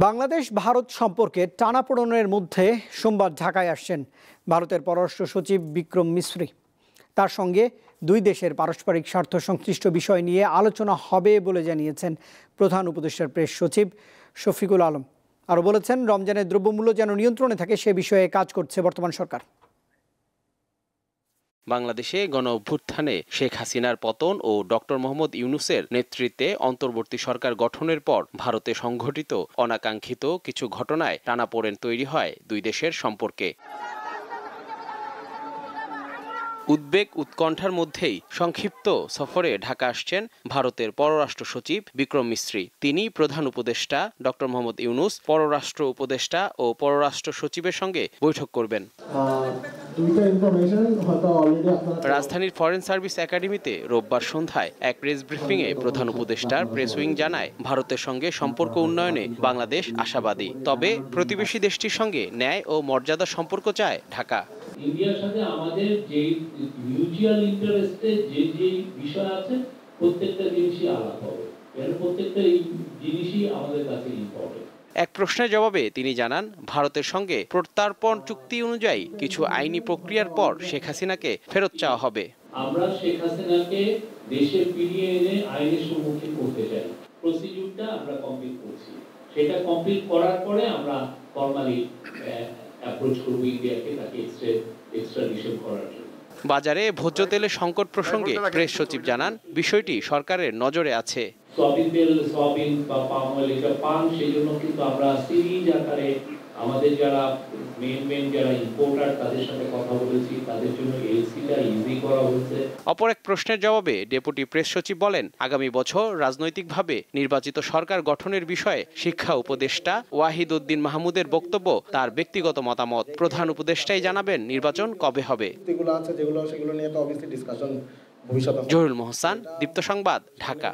বাংলাদেশ ভারত সম্পর্কে টানাপোড়েনের মধ্যে সোমবার ঢাকায় আসছেন ভারতের পররাষ্ট্র সচিব বিক্রম মিসরি। তার সঙ্গে দুই দেশের পারস্পরিক স্বার্থ সংশ্লিষ্ট বিষয় নিয়ে আলোচনা হবে বলে জানিয়েছেন প্রধান উপদেষ্টার প্রেস সচিব শফিকুল আলম। আরও বলেছেন, রমজানের দ্রব্যমূল্য যেন নিয়ন্ত্রণে থাকে সে বিষয়ে কাজ করছে বর্তমান সরকার। বাংলাদেশে গণ অভ্যুত্থানে শেখ হাসিনার পতন ও ডক্টর মোহাম্মদ ইউনূসের নেতৃত্বে অন্তর্বর্তী সরকার গঠনের পর ভারতে সংঘটিত অনাকাঙ্ক্ষিত কিছু ঘটনায় টানাপোড়েন তৈরি হয় দুই দেশের সম্পর্কে। উদ্বেগ উৎকণ্ঠার মধ্যেই সংক্ষিপ্ত সফরে ঢাকা আসছেন ভারতের পররাষ্ট্র সচিব বিক্রম মিসরি। তিনি প্রধান উপদেষ্টা ডক্টর মোহাম্মদ ইউনূস, পররাষ্ট্র উপদেষ্টা ও পররাষ্ট্র সচিবের সঙ্গে বৈঠক করবেন। রাজধানীর ফরেন সার্ভিস একাডেমিতে রোববার সন্ধ্যায় এক প্রেস ব্রিফিংয়ে প্রধান উপদেষ্টার প্রেস উইং জানায়, ভারতের সঙ্গে সম্পর্ক উন্নয়নে বাংলাদেশ আশাবাদী, তবে প্রতিবেশী দেশটির সঙ্গে ন্যায় ও মর্যাদা সম্পর্ক চায় ঢাকা। ইন্ডিয়ার সাথে আমাদের যে মিউচুয়াল ইন্টারেস্টে যে বিষয় আছে প্রত্যেকটা জিনিসই আলাদা হবে, এর প্রত্যেকটা জিনিসই আমাদের কাছে ইম্পর্টেন্ট। এক প্রশ্নের জবাবে তিনি জানান, ভারতের সঙ্গে প্রত্যর্পণ চুক্তি অনুযায়ী কিছু আইনি প্রক্রিয়ার পর শেখ হাসিনাকে ফেরত চাওয়া হবে। আমরা শেখ হাসিনাকে দেশে ফিরিয়ে এনে আইনের সম্মুখীন করতে চাই। প্রসিডিউরটা আমরা কমপ্লিট করছি, সেটা কমপ্লিট করার পরে আমরা ফর্মালি অ্যাপ্রোচ করব ইন্ডিয়াকে তাকে এক্সট্রাডিশন করার জন্য। বাজারে ভোজ্য তেলের সংকট প্রসঙ্গে প্রেস সচিব জানান, বিষয়টি সরকারের নজরে আছে। সয়াবিন তেল, সয়াবিন বা পাম অয়েল এটা পান, সেই জন্য কিন্তু আমরা সিরিজ আকারে আমাদের যারা মেন যারা ইম্পোর্টার তাদের সাথে কথা বলেছি, তাদের জন্য এলসিটা ইজি করা হয়েছে। অপর এক প্রশ্নের জবাবে ডেপুটি প্রেস সচিব বলেন, আগামী বছর রাজনৈতিকভাবে নির্বাচিত সরকার গঠনের বিষয়ে শিক্ষা উপদেষ্টা ওয়াহিদ উদ্দিন মাহমুদের বক্তব্য তার ব্যক্তিগত মতামত। প্রধান উপদেষ্টাই জানাবেন নির্বাচন কবে হবে। জহুরুল মোহসান, দীপ্ত সংবাদ, ঢাকা।